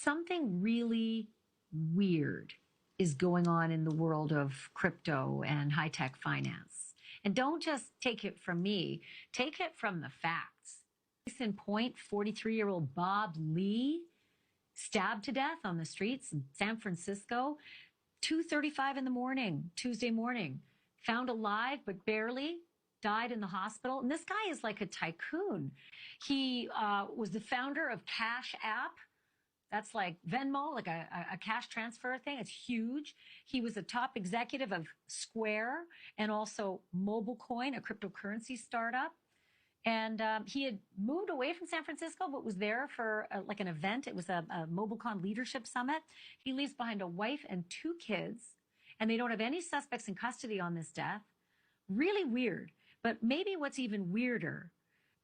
something really weird is going on in the world of crypto and high tech finance. And don't just take it from me, take it from the facts. Case in point, 43-year-old Bob Lee stabbed to death on the streets in San Francisco, 2:35 in the morning, Tuesday morning, found alive, but barely, died in the hospital. And this guy is like a tycoon. He was the founder of Cash App. That's like Venmo, like a cash transfer thing. It's huge. He was a top executive of Square and also MobileCoin, a cryptocurrency startup. And he had moved away from San Francisco, but was there for like an event. It was a MobileCon Leadership Summit. He leaves behind a wife and 2 kids, and they don't have any suspects in custody on this death. Really weird. But maybe what's even weirder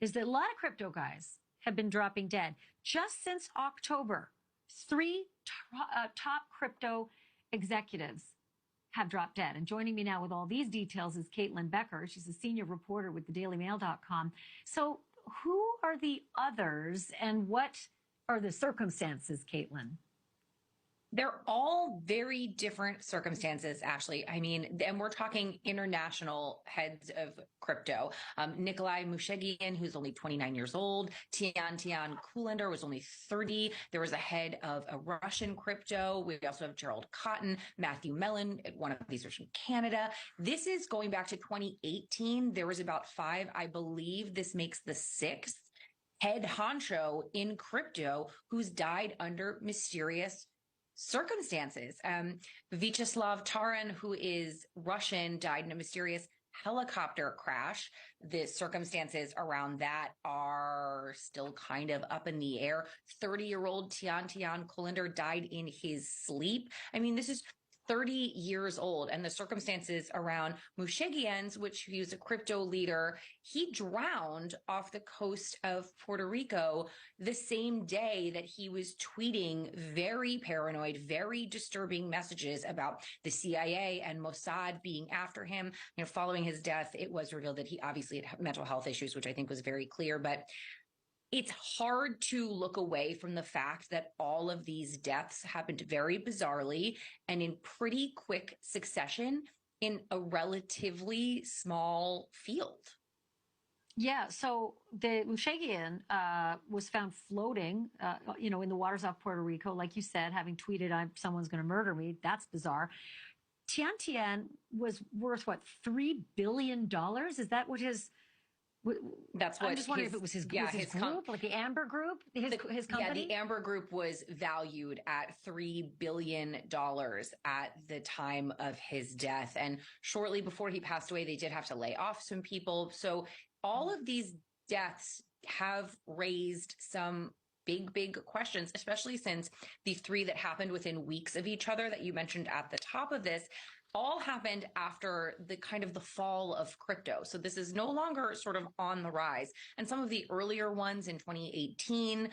is that a lot of crypto guys have been dropping dead just since October. 3 top crypto executives have dropped dead. And joining me now with all these details is Caitlin Becker. She's a senior reporter with thedailymail.com. So who are the others and what are the circumstances, Caitlin? They're all very different circumstances, Ashley. I mean, and we're talking international heads of crypto. Nikolai Mushegian, who's only 29 years old. Tian Kullander was only 30. There was a head of a Russian crypto. We also have Gerald Cotton, Matthew Mellon. One of these are from Canada. This is going back to 2018. There was about 5. I believe this makes the 6th head honcho in crypto who's died under mysterious circumstances. Vyacheslav Taran, who is Russian, died in a mysterious helicopter crash. The circumstances around that are still kind of up in the air. 30-year-old Tian Kullander died in his sleep. I mean, this is 30 years old, and the circumstances around Mushegian's, which he was a crypto leader, he drowned off the coast of Puerto Rico the same day that he was tweeting very paranoid, very disturbing messages about the CIA and Mossad being after him. You know, following his death, it was revealed that he obviously had mental health issues, which I think was very clear, but it's hard to look away from the fact that all of these deaths happened very bizarrely and in pretty quick succession in a relatively small field. Yeah, so the Mushegian was found floating, in the waters off Puerto Rico, like you said, having tweeted, someone's going to murder me. That's bizarre. Tian was worth, what, $3 billion? Is that what his... That's what I'm just wondering if it was his group, like the Amber Group, his company? Yeah, the Amber Group was valued at $3 billion at the time of his death. And shortly before he passed away, they did have to lay off some people. So all of these deaths have raised some big questions, especially since the 3 that happened within weeks of each other that you mentioned at the top of this all happened after the kind of the fall of crypto. So this is no longer sort of on the rise. And some of the earlier ones in 2018,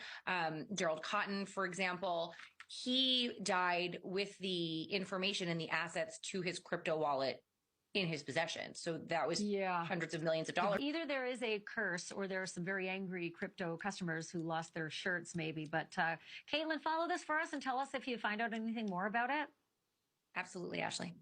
Gerald Cotton, for example, he died with the information and the assets to his crypto wallet in his possession. So that was hundreds of millions of dollars. Either there is a curse or there are some very angry crypto customers who lost their shirts maybe. But Caitlin, follow this for us and tell us if you find out anything more about it. Absolutely, Ashley.